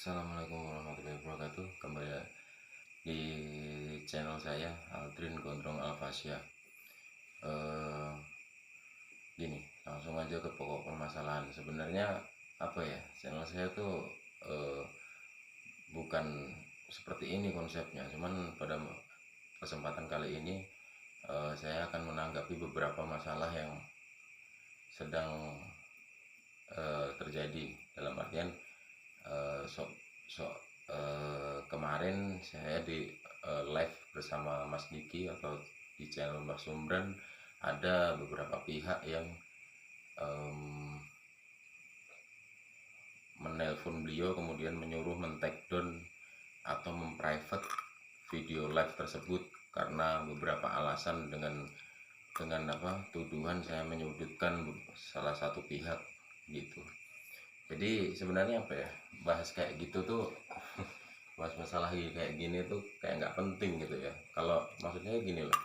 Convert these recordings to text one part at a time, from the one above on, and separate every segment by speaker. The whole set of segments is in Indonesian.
Speaker 1: Assalamualaikum warahmatullahi wabarakatuh. Kembali di channel saya Aldrin Gondrong Alfasya. eh Gini, langsung aja ke pokok permasalahan. Sebenarnya apa ya, channel saya tuh eh, bukan seperti ini konsepnya. Cuman pada kesempatan kali ini saya akan menanggapi beberapa masalah yang sedang terjadi. Dalam artian eh, so, so, kemarin saya di live bersama Mas Diki atau di channel Mbak Sumbran, ada beberapa pihak yang menelpon beliau kemudian menyuruh men-take down atau memprivate video live tersebut karena beberapa alasan dengan tuduhan saya menyudutkan salah satu pihak gitu. Jadi sebenarnya apa ya, bahas kayak gitu tuh bahas masalah kayak gini tuh kayak nggak penting gitu ya. Kalau maksudnya gini loh,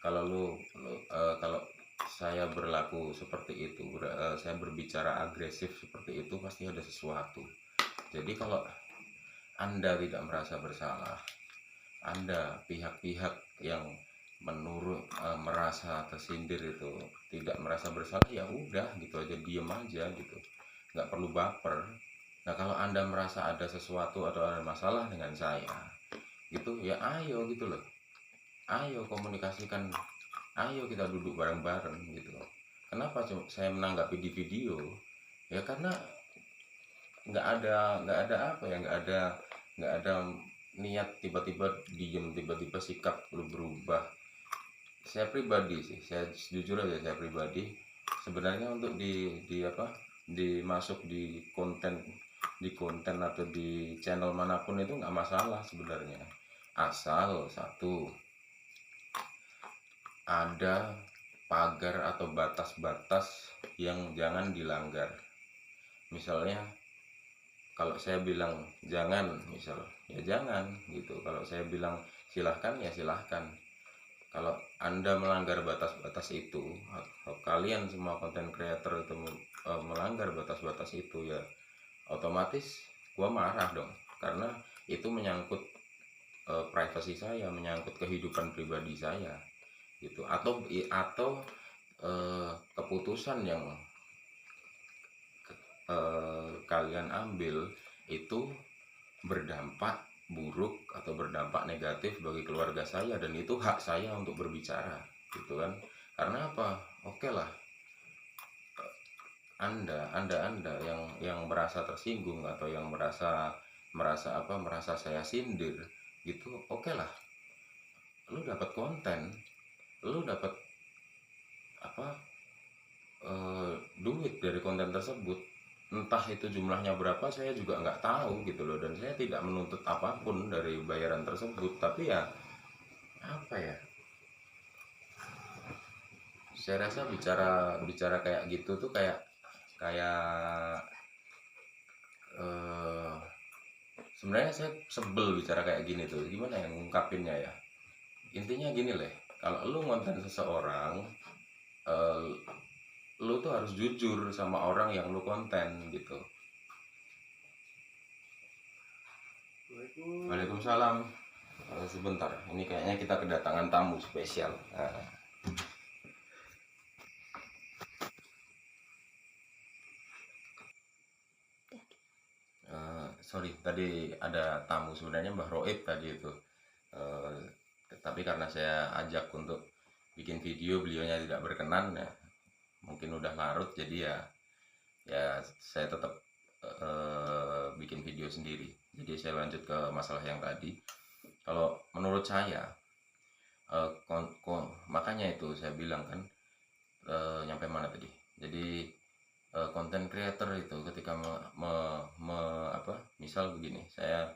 Speaker 1: kalau kalau saya berlaku seperti itu, saya berbicara agresif seperti itu, pasti ada sesuatu. Jadi kalau Anda tidak merasa bersalah, Anda pihak-pihak yang merasa tersindir itu tidak merasa bersalah, ya udah gitu aja, diem aja gitu, nggak perlu baper. Nah kalau Anda merasa ada sesuatu atau ada masalah dengan saya gitu, ya ayo gitu loh, ayo komunikasikan, ayo kita duduk bareng-bareng gitu. Kenapa saya menanggapi di video? Ya karena nggak ada niat tiba-tiba diem, tiba-tiba sikap lu berubah. Saya pribadi sih, saya jujur aja, saya pribadi sebenarnya untuk dimasuk di konten atau di channel manapun itu nggak masalah sebenarnya, asal satu, ada pagar atau batas-batas yang jangan dilanggar. Misalnya kalau saya bilang jangan, misal ya jangan gitu. Kalau saya bilang silahkan, ya silahkan. Kalau Anda melanggar batas-batas itu, atau kalian semua konten creator itu melanggar batas-batas itu, ya otomatis gua marah dong, karena itu menyangkut privasi saya, menyangkut kehidupan pribadi saya gitu. Atau keputusan yang kalian ambil itu berdampak buruk atau berdampak negatif bagi keluarga saya, dan itu hak saya untuk berbicara gitu kan. Karena apa, oke lah, anda yang merasa tersinggung atau yang merasa saya sindir gitu, oke lah, lu dapat konten, lu dapat apa duit dari konten tersebut. Entah itu jumlahnya berapa, saya juga nggak tahu gitu loh, dan saya tidak menuntut apapun dari bayaran tersebut. Tapi ya apa ya, saya rasa bicara bicara kayak gitu tuh kayak kayak eh, sebenarnya saya sebel bicara kayak gini tuh. Gimana yang ngungkapinnya ya, intinya gini leh, kalau lu ngonten seseorang, eh, lu tuh harus jujur sama orang yang lu konten gitu. Waalaikumsalam. Sebentar, ini kayaknya kita kedatangan tamu spesial. Sorry, tadi ada tamu, sebenarnya Mbah Roib tadi itu. Uh, tapi karena saya ajak untuk bikin video, beliaunya tidak berkenan ya, mungkin udah larut, jadi ya saya tetap bikin video sendiri. Jadi saya lanjut ke masalah yang tadi. Kalau menurut saya, makanya itu saya bilang kan, nyampe mana tadi. Jadi konten creator itu ketika misal begini, saya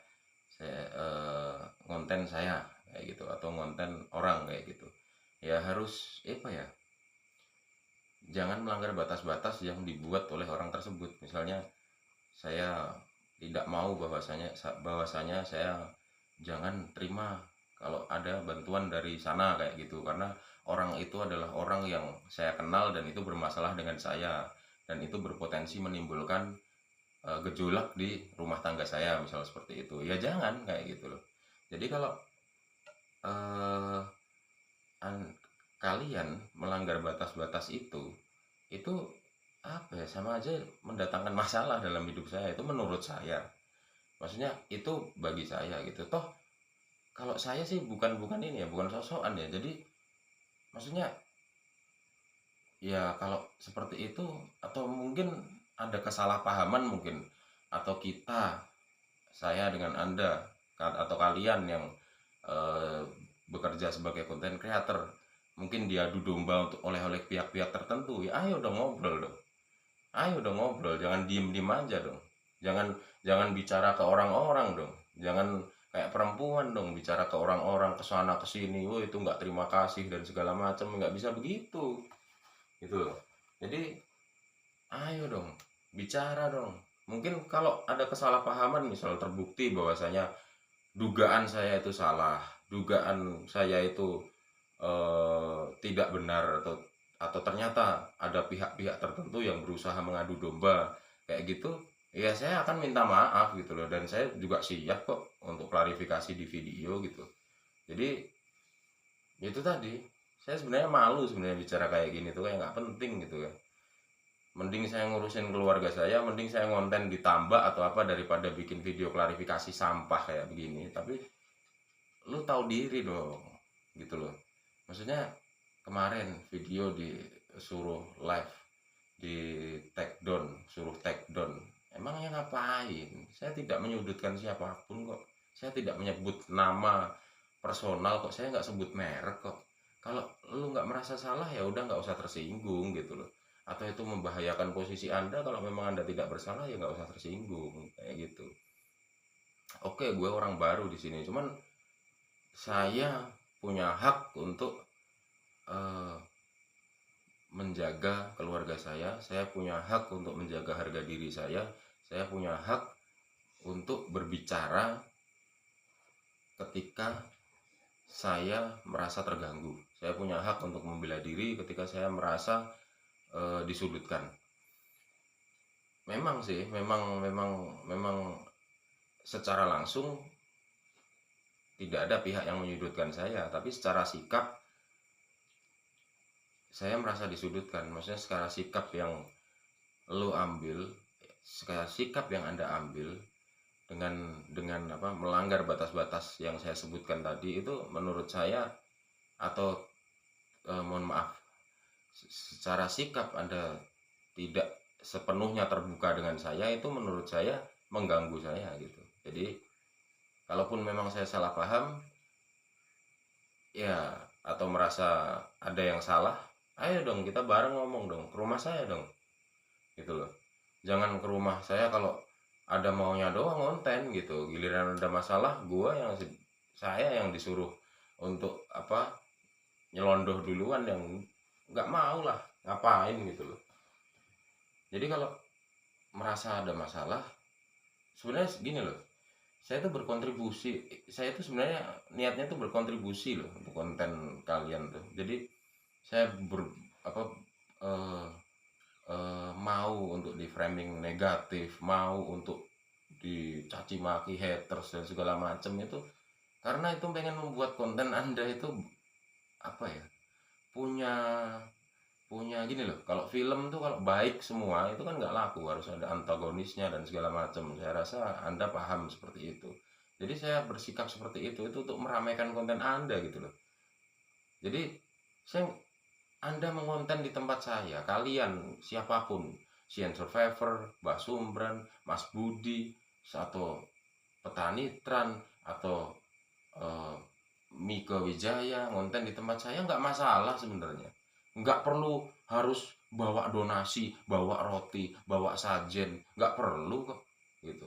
Speaker 1: konten saya kayak gitu, atau konten orang kayak gitu, ya harus apa ya, jangan melanggar batas-batas yang dibuat oleh orang tersebut. Misalnya saya tidak mau bahwasanya saya jangan terima kalau ada bantuan dari sana kayak gitu, karena orang itu adalah orang yang saya kenal dan itu bermasalah dengan saya, dan itu berpotensi menimbulkan gejolak di rumah tangga saya, misal seperti itu. Ya jangan kayak gitu loh. Jadi kalau eh, kalian melanggar batas-batas itu apa ya, sama aja mendatangkan masalah dalam hidup saya, itu menurut saya. Maksudnya itu bagi saya gitu. Toh kalau saya sih bukan bukan ini ya, bukan sosokan ya. Jadi maksudnya ya kalau seperti itu, atau mungkin ada kesalahpahaman mungkin, atau saya dengan Anda, atau kalian yang eh, bekerja sebagai content creator, mungkin diadu domba untuk oleh pihak-pihak tertentu, ya ayo dong ngobrol dong. Ayo dong ngobrol, jangan diem-diem aja dong. Jangan jangan bicara ke orang-orang dong. Jangan kayak perempuan dong, bicara ke orang-orang, ke sana ke sini, oh itu nggak terima kasih dan segala macam, nggak bisa begitu. Gitu loh. Jadi ayo dong, bicara dong. Mungkin kalau ada kesalahpahaman, misal terbukti bahwasanya dugaan saya itu salah, dugaan saya itu tidak benar, atau ternyata ada pihak-pihak tertentu yang berusaha mengadu domba kayak gitu, ya saya akan minta maaf gitu loh, dan saya juga siap kok untuk klarifikasi di video gitu. Jadi itu tadi, saya sebenarnya malu sebenarnya bicara kayak gini tuh, kayak nggak penting gitu ya. Mending saya ngurusin keluarga saya, mending saya ngonten ditambah atau apa, daripada bikin video klarifikasi sampah kayak begini. Tapi lu tahu diri dong gitu loh. Maksudnya kemarin video disuruh live, di take down, suruh take down, emangnya ngapain? Saya tidak menyudutkan siapapun kok, saya tidak menyebut nama personal kok, saya nggak sebut merek kok. Kalau lu nggak merasa salah, ya udah nggak usah tersinggung gitu loh. Atau itu membahayakan posisi Anda, kalau memang Anda tidak bersalah, ya nggak usah tersinggung kayak gitu. Oke, gue orang baru di sini, cuman saya punya hak untuk eh, menjaga keluarga saya punya hak untuk menjaga harga diri saya punya hak untuk berbicara ketika saya merasa terganggu, saya punya hak untuk membela diri ketika saya merasa disudutkan. Memang sih, memang secara langsung tidak ada pihak yang menyudutkan saya, tapi secara sikap saya merasa disudutkan. Maksudnya secara sikap yang lo ambil, secara sikap yang Anda ambil dengan apa, melanggar batas-batas yang saya sebutkan tadi, itu menurut saya, atau mohon maaf, secara sikap Anda tidak sepenuhnya terbuka dengan saya, itu menurut saya mengganggu saya gitu. Jadi kalaupun memang saya salah paham ya, atau merasa ada yang salah, ayo dong kita bareng ngomong dong ke rumah saya dong gitu loh. Jangan ke rumah saya kalau ada maunya doang konten gitu, giliran ada masalah saya yang disuruh untuk apa, nyelondoh duluan, yang nggak mau lah, ngapain gitu loh. Jadi kalau merasa ada masalah, sebenarnya gini loh, saya tuh berkontribusi, saya tuh sebenarnya niatnya tuh berkontribusi loh untuk konten kalian tuh. Jadi saya apa, eh, mau untuk di framing negatif, mau untuk dicaci maki haters dan segala macam itu, karena itu pengen membuat konten Anda itu apa ya, punya punya gini loh. Kalau film tuh kalau baik semua itu kan nggak laku, harus ada antagonisnya dan segala macam. Saya rasa Anda paham seperti itu. Jadi saya bersikap seperti itu untuk meramaikan konten Anda gitu loh. Jadi saya, Anda mengonten di tempat saya, kalian siapapun, Sien Survivor, Mbak Sumbran, Mas Budi, atau Petani Tran, atau eh, Mika Wijaya ngonten di tempat saya, nggak masalah sebenarnya. Nggak perlu harus bawa donasi, bawa roti, bawa sajen, nggak perlu kok gitu.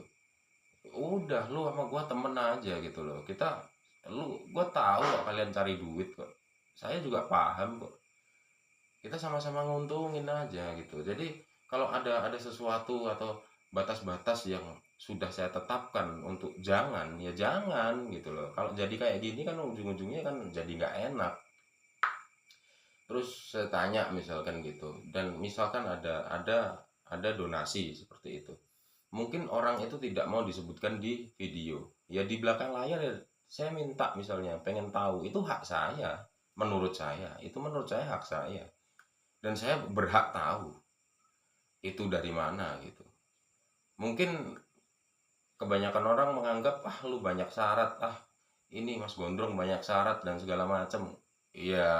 Speaker 1: Udah, lu sama gua temen aja gitu loh. Gua tahu kok kalian cari duit kok, saya juga paham kok, kita sama-sama nguntungin aja gitu. Jadi kalau ada sesuatu atau batas-batas yang sudah saya tetapkan untuk jangan, ya jangan gitu loh. Kalau jadi kayak gini kan ujung-ujungnya kan jadi nggak enak. Terus saya tanya misalkan gitu, dan misalkan ada donasi seperti itu, mungkin orang itu tidak mau disebutkan di video, ya di belakang layar ya saya minta misalnya pengen tahu, itu hak saya, menurut saya hak saya, dan saya berhak tahu itu dari mana gitu. Mungkin kebanyakan orang menganggap lu banyak syarat, ini Mas Gondrong banyak syarat dan segala macam. Ya,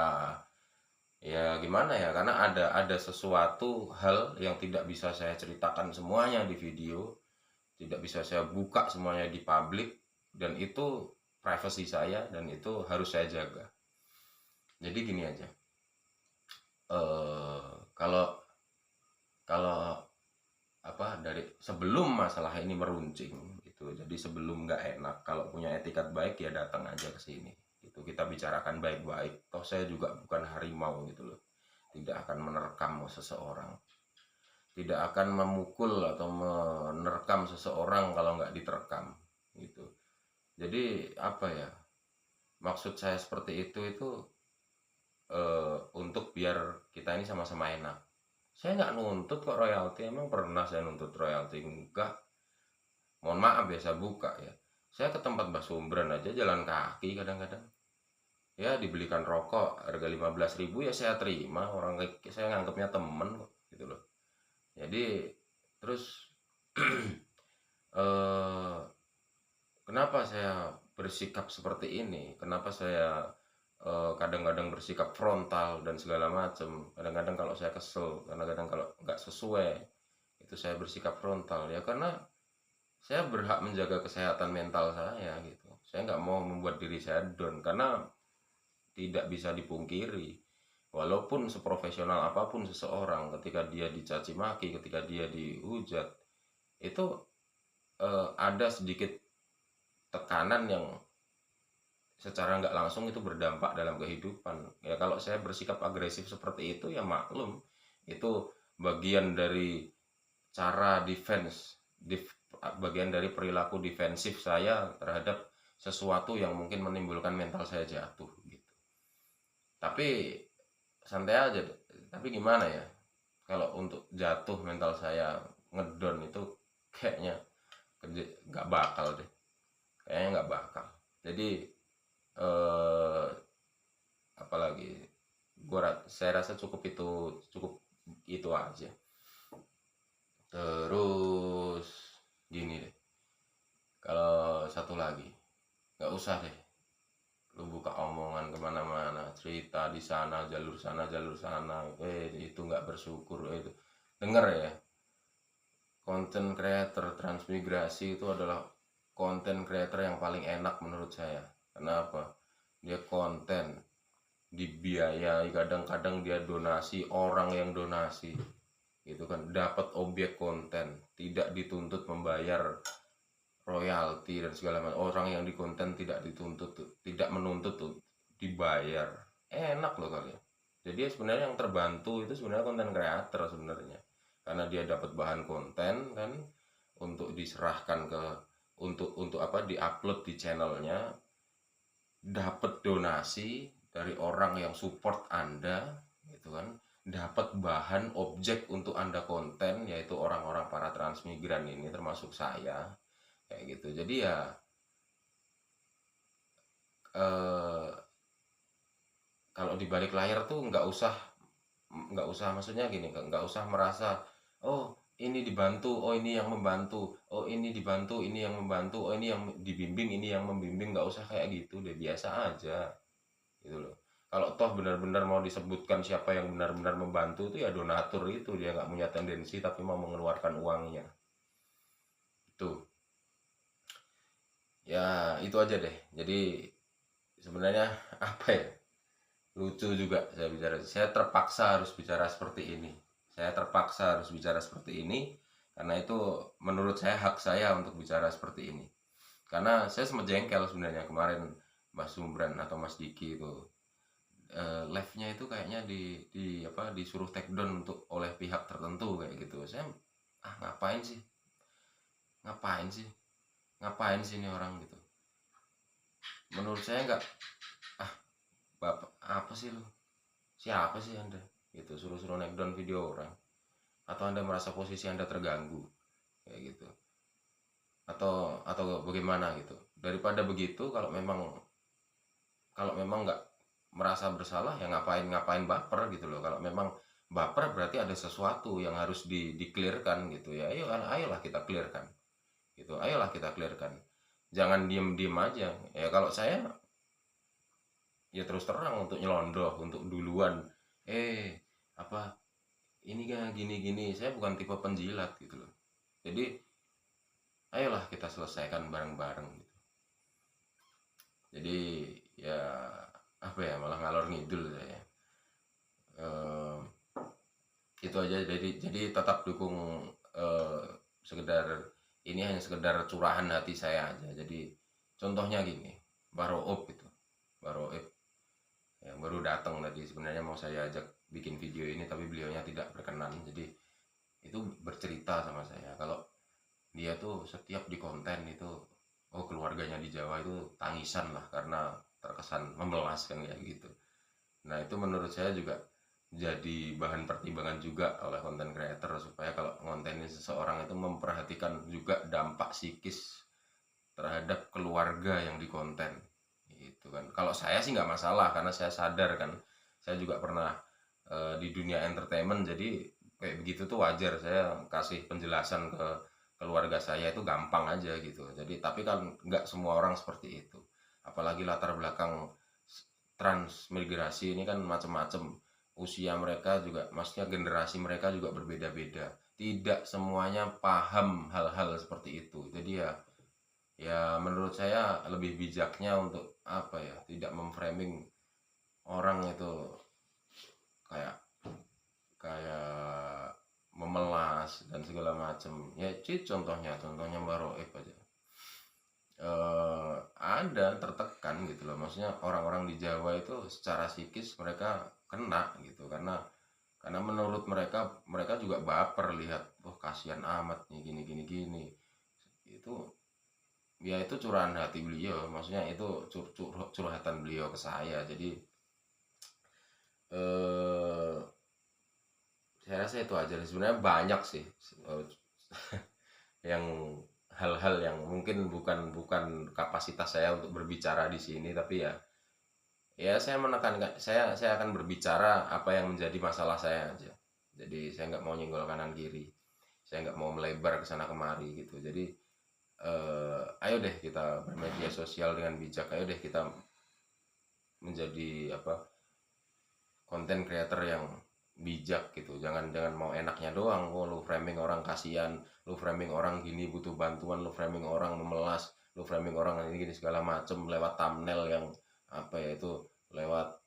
Speaker 1: ya gimana ya, karena ada sesuatu hal yang tidak bisa saya ceritakan semuanya di video, tidak bisa saya buka semuanya di publik, dan itu privasi saya dan itu harus saya jaga. Jadi gini aja, kalau kalau dari sebelum masalah ini meruncing gitu, jadi sebelum nggak enak, kalau punya etikat baik ya datang aja ke sini gitu, kita bicarakan baik-baik, toh saya juga bukan harimau gitu loh, tidak akan menerkam seseorang, tidak akan memukul atau menerkam seseorang kalau nggak diterkam gitu. Jadi apa ya, maksud saya seperti itu untuk biar kita ini sama-sama enak. Saya nggak nuntut kok royalti, emang pernah saya nuntut royalti? Enggak. Mohon maaf ya, saya buka ya, saya ke tempat Basumberan aja jalan kaki kadang-kadang ya, dibelikan rokok harga 15.000 ya saya terima, orang saya nganggapnya temen kok gitu loh. Jadi terus eh, kenapa saya bersikap seperti ini, kenapa saya kadang-kadang bersikap frontal dan segala macam, kadang-kadang kalau saya kesel, kadang-kadang kalau nggak sesuai itu saya bersikap frontal ya, karena saya berhak menjaga kesehatan mental saya gitu. Saya nggak mau membuat diri saya down, karena tidak bisa dipungkiri, walaupun seprofesional apapun seseorang, ketika dia dicaci maki, ketika dia dihujat, itu ada sedikit tekanan yang secara nggak langsung itu berdampak dalam kehidupan. Ya kalau saya bersikap agresif seperti itu ya maklum, itu bagian dari cara bagian dari perilaku defensif saya terhadap sesuatu yang mungkin menimbulkan mental saya jatuh gitu. Tapi santai aja, tapi gimana ya, kalau untuk jatuh mental saya ngedon itu kayaknya nggak bakal deh, kayaknya nggak bakal. Jadi eh, apalagi saya rasa cukup itu aja. Terus gini deh, kalau satu lagi, nggak usah deh lu buka omongan kemana-mana, cerita di sana jalur sana jalur sana, itu nggak bersyukur itu. Denger ya, konten creator transmigrasi itu adalah konten creator yang paling enak menurut saya. Kenapa? Dia konten dibiayai, kadang-kadang dia donasi, orang yang donasi gitu kan, dapat objek konten, tidak dituntut membayar royalti dan segala macam. Orang yang di konten tidak dituntut, tidak menuntut tuh dibayar, enak loh kalian. Jadi sebenarnya yang terbantu itu sebenarnya konten creator sebenarnya, karena dia dapat bahan konten kan, untuk diserahkan ke untuk apa, diupload di channelnya, dapat donasi dari orang yang support Anda gitu kan, dapat bahan objek untuk Anda konten, yaitu orang-orang para transmigran ini termasuk saya kayak gitu. Jadi ya eh, kalau di balik layar tuh nggak usah maksudnya gini, nggak usah merasa oh ini dibantu, oh ini yang membantu, oh ini dibantu, ini yang membantu, oh ini yang dibimbing, ini yang membimbing. Nggak usah kayak gitu deh, biasa aja gitu loh. Kalau toh benar-benar mau disebutkan siapa yang benar-benar membantu, itu ya donatur, itu dia nggak punya tendensi tapi mau mengeluarkan uangnya. Itu ya, itu aja deh. Jadi sebenarnya apa ya, lucu juga saya bicara, saya terpaksa harus bicara seperti ini, saya terpaksa harus bicara seperti ini, karena itu menurut saya hak saya untuk bicara seperti ini. Karena saya sempat jengkel sebenarnya kemarin Mas Sumbran atau Mas Diki itu live-nya itu kayaknya disuruh take down untuk oleh pihak tertentu kayak gitu. Saya ngapain sih, ngapain sih, ngapain sih ini orang gitu. Menurut saya nggak, ah bapak apa sih lu, siapa sih anda gitu, suruh-suruh naik down video orang, atau anda merasa posisi anda terganggu kayak gitu. atau bagaimana gitu. Daripada begitu, kalau memang nggak merasa bersalah ya ngapain baper gitu loh. Kalau memang baper berarti ada sesuatu yang harus di clearkan gitu ya. Ayolah kita clearkan gitu. Ayolah kita clearkan. Jangan diem aja. Ya kalau saya ya terus terang untuk nyelondoh, untuk duluan. Apa ini kan gini-gini. Saya bukan tipe penjilat gitu loh. Jadi ayolah kita selesaikan bareng-bareng gitu. Jadi ya apa ya, malah ngalor ngidul saya. Eh, itu aja. Jadi tetap dukung. Sekedar ini hanya sekedar curahan hati saya aja. Jadi contohnya gini, Baroop itu, Baroop yang baru datang tadi, sebenarnya mau saya ajak bikin video ini tapi beliaunya tidak berkenan. Jadi itu bercerita sama saya kalau dia tuh setiap di konten itu, keluarganya di Jawa itu tangisan lah karena terkesan memelaskan kayak gitu. Nah itu menurut saya juga jadi bahan pertimbangan juga oleh konten creator, supaya kalau ngontenin seseorang itu memperhatikan juga dampak psikis terhadap keluarga yang di konten itu kan. Kalau saya sih nggak masalah karena saya sadar kan, saya juga pernah di dunia entertainment, jadi kayak begitu tuh wajar. Saya kasih penjelasan ke keluarga saya itu gampang aja gitu. Jadi tapi kan nggak semua orang seperti itu, apalagi latar belakang transmigrasi ini kan macam-macam. Usia mereka juga, maksudnya generasi mereka juga berbeda-beda, tidak semuanya paham hal-hal seperti itu. Jadi ya menurut saya lebih bijaknya untuk apa ya, tidak memframing orang itu kayak kayak memelas dan segala macam ya. Contohnya Mbak Roep aja, ada tertekan gitu loh. Maksudnya orang-orang di Jawa itu secara psikis mereka kena gitu, karena menurut mereka juga baper lihat, kasihan amat nih gini gini gini. Itu ya itu curahan hati beliau, maksudnya itu curhatan beliau ke saya. Jadi eh saya rasa itu aja sebenarnya. Banyak sih yang hal-hal yang mungkin bukan kapasitas saya untuk berbicara di sini, tapi ya saya menekankan, saya akan berbicara apa yang menjadi masalah saya aja. Jadi saya nggak mau nyenggol kanan kiri, saya nggak mau melebar ke sana kemari gitu. Jadi ayo deh kita bermedia sosial dengan bijak. Ayo deh kita menjadi apa, konten creator yang bijak gitu. Jangan mau enaknya doang. Lu framing orang kasihan, lu framing orang gini butuh bantuan, lu framing orang memelas, lu framing orang ini gini segala macem lewat thumbnail yang apa ya itu, lewat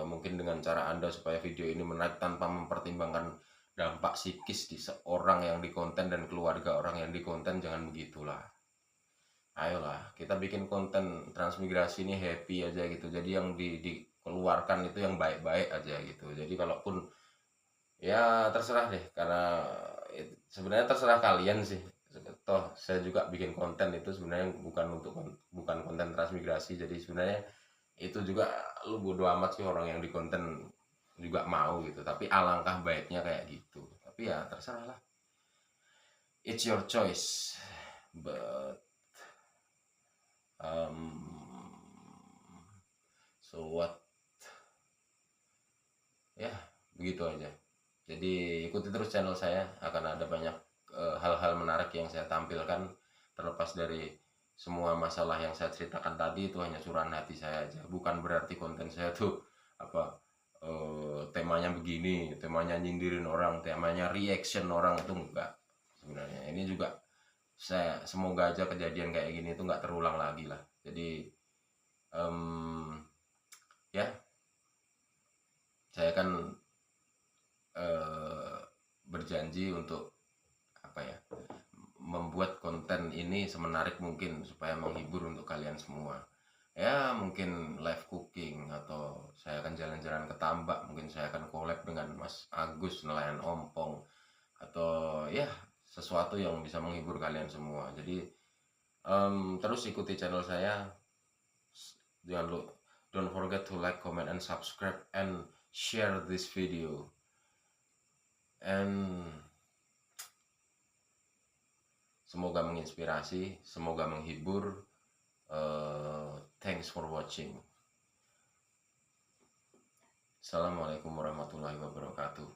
Speaker 1: mungkin dengan cara Anda supaya video ini menarik tanpa mempertimbangkan dampak psikis di seorang yang di konten dan keluarga orang yang di konten. Jangan begitulah. Ayolah kita bikin konten transmigrasi ini happy aja gitu. Jadi yang dikeluarkan itu yang baik-baik aja gitu. Jadi kalaupun ya terserah deh, karena sebenarnya terserah kalian sih. Toh saya juga bikin konten itu sebenarnya bukan konten transmigrasi. Jadi sebenarnya itu juga lu bodo amat sih orang yang di konten juga mau gitu. Tapi alangkah baiknya kayak gitu. Tapi ya terserah lah. It's your choice. But so what, ya begitu aja. Jadi ikuti terus channel saya, akan ada banyak hal-hal menarik yang saya tampilkan. Terlepas dari semua masalah yang saya ceritakan tadi, itu hanya curahan hati saya aja. Bukan berarti konten saya tuh apa, temanya begini, temanya nyindirin orang, temanya reaction orang, itu enggak. Sebenarnya ini juga saya semoga aja kejadian kayak gini itu nggak terulang lagi lah. Jadi ya saya kan berjanji untuk apa ya, membuat konten ini semenarik mungkin supaya menghibur untuk kalian semua. Ya mungkin live cooking, atau saya akan jalan-jalan ke Tambak, mungkin saya akan collab dengan Mas Agus nelayan ompong, atau ya sesuatu yang bisa menghibur kalian semua. Jadi terus ikuti channel saya. Jangan lupa, don't forget to like, comment, and subscribe, and share this video. And Semoga menginspirasi, semoga menghibur. Thanks for watching. Assalamualaikum warahmatullahi wabarakatuh.